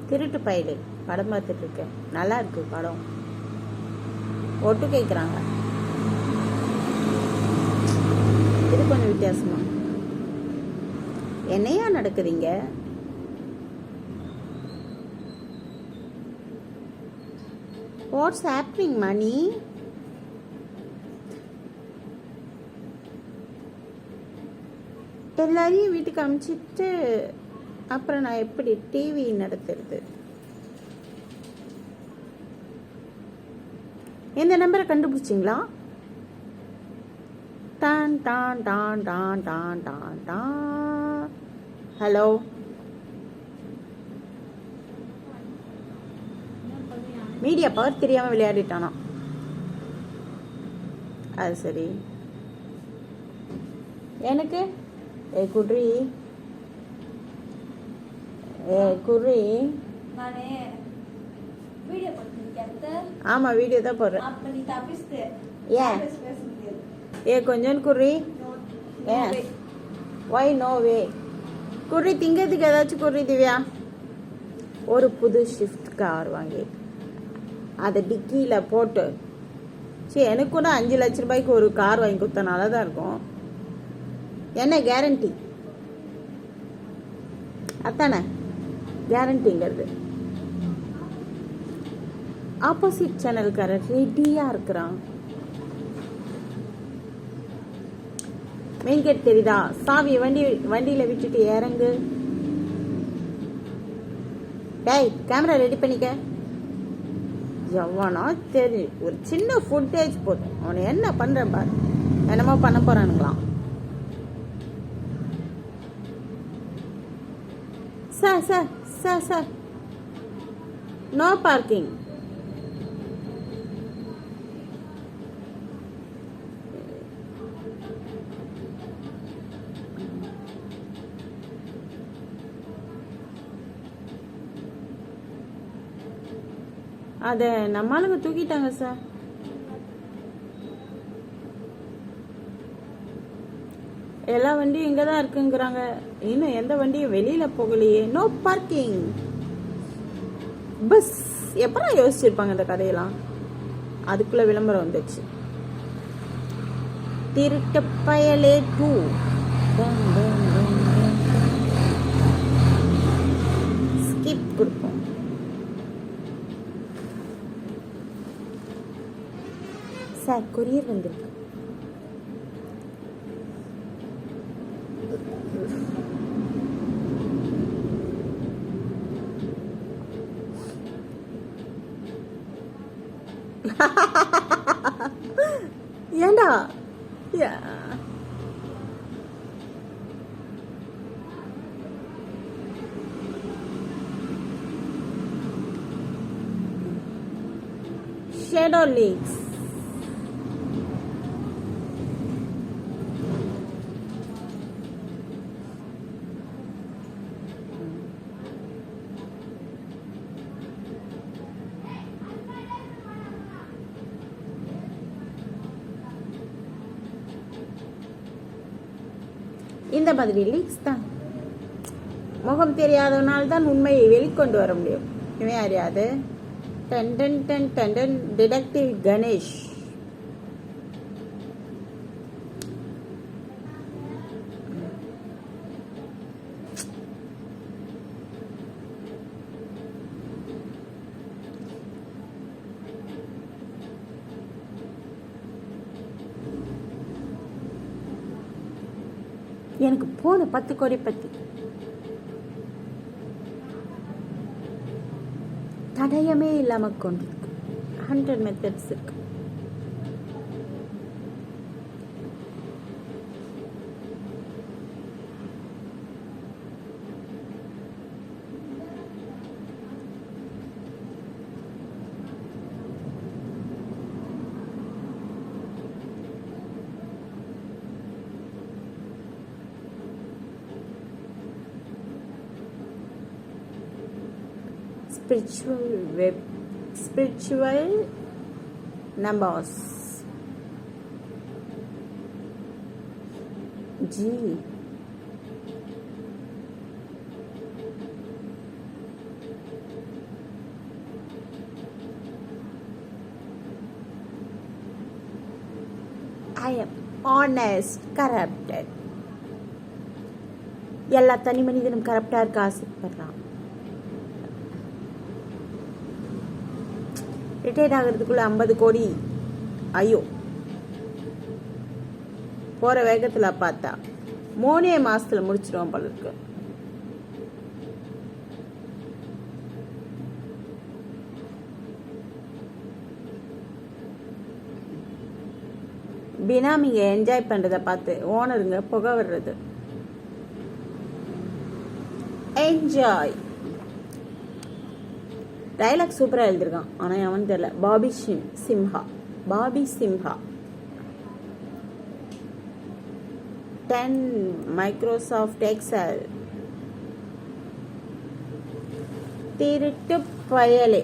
திருட்டு பயலு படம் பார்த்துட்டு இருக்கேன். நல்லா இருக்கு படம். ஒட்டு கேட்குறாங்க. இது கொஞ்சம் வித்தியாசமா. என்னையா நடக்குதுங்க? வாட்ஸ் ஹேப்பனிங் மணி? எல்லாரையும் வீட்டுக்கு அனுப்பிச்சிட்டு அப்புறம் நான் எப்படி டிவி நடத்துறது? இந்த நம்பரை கண்டுபிடிச்சிங்களா? டான் டான் டான் டான் டான் டான் டான். ஹலோ, மீடியா பவர் தெரியாம விளையாடிட்டானா? அது சரி. எனக்கு குட்ரி குர்ரி. ஆமா, வீடியோ தான் போடுறேன். ஏன் கொஞ்சம் குர்ரி. ஏன் வை நோ வே குர்ரி. திங்கிறதுக்கு ஏதாச்சும் குர்ரி திவ்யா. ஒரு புது ஷிஃப்ட் கார் வாங்கி அதை டிக்கியில் போட்டு, சரி எனக்கு கூட 5 லட்ச ரூபாய்க்கு ஒரு கார் வாங்கி கொடுத்தா நல்லா தான் இருக்கும். என்ன கேரண்டி? அத்தானே கேரண்டிங்கிறது. ஆப்போசிட் சேனல்காரர் ரெடியா இருக்கிறான். மெயின் கேட் தெரியுதா? சாவி வண்டியில விட்டுட்டு இறங்கு. டேய், கேமரா ரெடி பண்ணிக்க. எவனா சரி, ஒரு சின்ன ஃபுட்டேஜ் போதும். அவனை என்ன பண்றேன் பாரு. என்னமோ பண்ண போறானுங்களாம். Sir sir sir sir, no parking. அதை நம்மளுக்கு தூக்கிட்டாங்க சார். எல்லா வண்டியும் இங்கே தான் இருக்குங்கிறாங்க. இன்னும் எந்த வண்டியும் வெளியில போகலையே. No parking. பஸ் எப்பதான் யோசிச்சிருப்பாங்க இந்த கதையெல்லாம். அதுக்குள்ள விளம்பரம் வந்துச்சு. திருட்டு பயலே 2. ஸ்கிப் கொடுப்போம். சார், கொரியர் வந்திருக்கு. ஏண்டா ஷேடோ லீக்ஸ். இந்த மாதிரி லீக்ஸ் தான். முகம் தெரியாதவனால் தான் உண்மையை வெளிக்கொண்டு வர முடியும். இவன் அறியாது. டண்டன் டன் டண்டன் டிடெக்டிவ் கணேஷ். எனக்கு போன 10 கோடி பத்தி தடயமே இல்லாம கொண்டிருக்கு. 100 மெத்தட்ஸ் இருக்கு. spiritual numbers. G. I am honest, corrupted. எல்லா தனி மனிதனும் கரப்டா இருக்க ஆசைப்படுறான். ரிட்டையர்ட் ஆகிறதுக்குள்ள 50 கோடி. ஐயோ, போற வேகத்துல பார்த்தா 3 மாசத்துல முடிச்சிருவான் போல இருக்கு. பினாமிங்க என்ஜாய் பண்றத பார்த்து ஓனருங்க புகை வர்றது. என்ஜாய். டைலாக் சூப்பரா எழுதிருக்கான், ஆனா அவன் தெரியல. Bobby Simha 10 Microsoft Excel. திருட்டு பயலே.